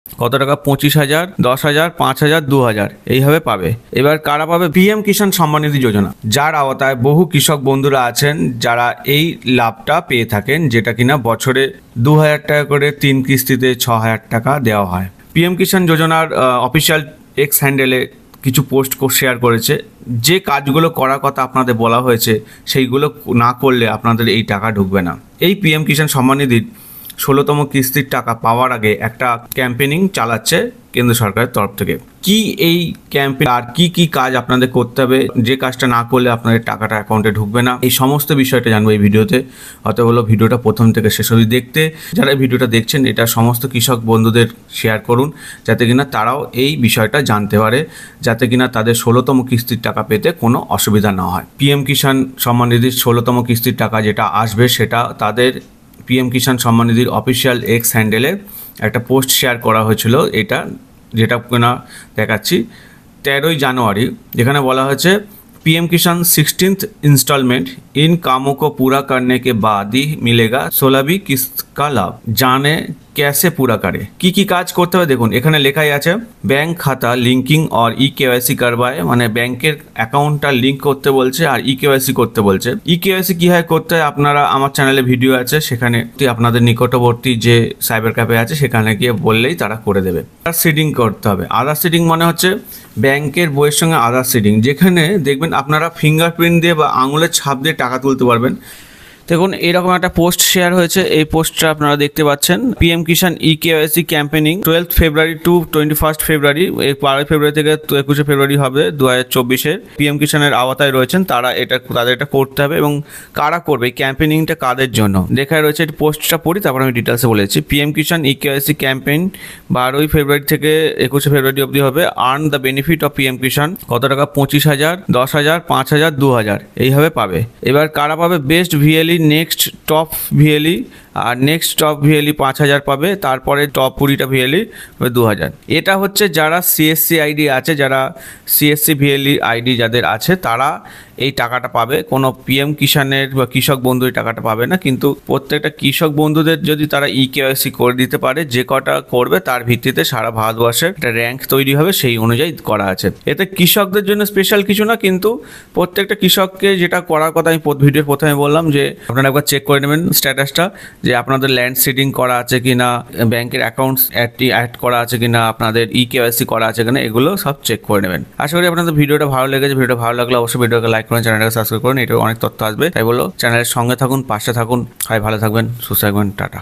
কত টাকা? 25,000, 10,000, 5,000, 2,000 এইভাবে পাবে। এবার কারা পাবে? পিএম কিষাণ সম্মান নিধি যোজনা, যার আওতায় বহু কৃষক বন্ধুরা আছেন যারা এই লাভটা পেয়ে থাকেন, যেটা কিনা বছরে 2,000 টাকা করে 3 কিস্তিতে 6,000 টাকা দেওয়া হয়। পিএম কিষাণ যোজনার অফিসিয়াল এক্স হ্যান্ডেলে কিছু পোস্ট শেয়ার করেছে, যে কাজগুলো করার কথা আপনাদের বলা হয়েছে সেইগুলো না করলে আপনাদের এই টাকা ঢুকবে না। এই পিএম কিষাণ সম্মান নিধির 16তম কিস্তির টাকা পাওয়ার আগে একটা ক্যাম্পেনিং চালাচ্ছে কেন্দ্র সরকারের তরফ থেকে। কি এই ক্যাম্পেইন আর কি কাজ আপনাদের করতে হবে, যে কাজটা না করলে আপনাদের টাকাটা অ্যাকাউন্টে ঢুকবে না, এই সমস্ত বিষয়টা জানবো এই ভিডিওতে। অতএব হলো ভিডিওটা প্রথম থেকে শেষ অবধি দেখতে। যারা ভিডিওটা দেখছেন এটা সমস্ত কৃষক বন্ধুদের শেয়ার করুন, যাতে কিনা তারাও এই বিষয়টা জানতে পারে, যাতে কিনা তাদের 16তম কিস্তির টাকা পেতে কোনো অসুবিধা না হয়। পিএম কিষাণ সম্মান নিধির 16তম কিস্তির টাকা যেটা আসবে সেটা তাদের PM Kisan Samman নিধির official x হ্যান্ডেলে একটা পোস্ট শেয়ার করা হয়েছিল, যেটা কিনা দেখাচ্ছি 13ই জানুয়ারি, যেখানে বলা হয়েছে पीएम किसान 16th इंस्टॉलमेंट इन कामों को पूरा करने के बाद ही मिलेगा 16वीं किस्त का लाभ। जाने कैसे पूरा करे, की काज करते हुए देखুন এখানে লেখাই আছে ব্যাংক খাতা লিঙ্কিং আর ই-কেওয়াইসি করবায়, মানে ব্যাংকের অ্যাকাউন্টটা লিংক করতে বলছে আর ই-কেওয়াইসি করতে বলছে। ই-কেওয়াইসি কি হয় করতে হয়, আপনারা আমার চ্যানেলে ভিডিও আছে, সেখানে আপনাদের নিকটবর্তী যে সাইবার ক্যাফে আছে সেখানে গিয়ে বললেই তারা করে দেবে। আধার সিডিং করতে হবে। আধার সিডিং মানে হচ্ছে ব্যাংকের বইয়ের সঙ্গে আধার সিডিং, যেখানে দেখবেন আপনারা ফিঙ্গারপ্রিন্ট দিয়ে বা আঙুলের ছাপ দিয়ে টাকা তুলতে পারবেন। দেখুন এরকম একটা পোস্ট শেয়ার হয়েছে, এই পোস্টটা আপনারা দেখতে পাচ্ছেন। পিএম কিষাণ ই-কেওয়াইসি ক্যাম্পেনিং 12 ফেব্রুয়ারি টু 21 ফেব্রুয়ারি, 12 ফেব্রুয়ারি থেকে 21 ফেব্রুয়ারি হবে 2024-এর। পিএম কিষাণের আওতায় রয়েছেন তারা, তাদের এটা করতে হবে। এবং কারা করবে এই ক্যাম্পেনিংটা, কাদের জন্য দেখায় রয়েছে, এই পোস্টটা পড়ি তারপর আমি ডিটেলসে বলেছি। পিএম কিষাণ ই-কেওয়াইসি ক্যাম্পেইন 12ই ফেব্রুয়ারি থেকে 21 ফেব্রুয়ারি অবধি হবে। Earn the benefit of PM Kisan কত টাকা? 25,000, 10,000, 5,000, 2,000 এইভাবে পাবে। এবার কারা পাবে? Best VLE, next top VLE, আর নেক্সট টপ ভিএলই 5,000 পাবে, তারপরে টপ 20টা ভিএলই 2,000। এটা হচ্ছে যারা সিএসসি আইডি আছে, যারা সিএসসি ভিএলই আইডি যাদের আছে তারা এই টাকাটা পাবে। কোনো পিএম কিষাণের বা কৃষক বন্ধু এই টাকাটা পাবে না, কিন্তু প্রত্যেকটা কৃষক বন্ধুদের যদি তারা ই-কেওয়াইসি করে দিতে পারে, যে কটা করবে তার ভিত্তিতে সারা ভারতবর্ষে একটা র্যাঙ্ক তৈরি হবে, সেই অনুযায়ী করা আছে। এতে কৃষকদের জন্য স্পেশাল কিছু না, কিন্তু প্রত্যেকটা কৃষককে যেটা করার কথা আমি ভিডিওর প্রথমে বললাম, যে আপনারা একবার চেক করে নেবেন স্ট্যাটাসটা, যে আপনাদের ল্যান্ড সিডিং করা আছে কিনা, ব্যাংকের অ্যাকাউন্টস অ্যাড করা আছে কিনা, আপনাদের ই-কেওয়াইসি করা আছে কিনা, এগুলো সব চেক করে নেবেন। আশা করি আপনাদের ভিডিওটা ভালো লেগেছে। ভিডিওটা ভালো লাগলে অবশ্যই ভিডিওকে লাইক করুন, চ্যানেলটাকে সাবস্ক্রাইব করুন, এটা অনেক তথ্য আসবে। তাই বলো চ্যানেলের সঙ্গে থাকুন, পাশে থাকুন। সবাই ভালো থাকবেন, সুস্থ থাকবেন, টাটা।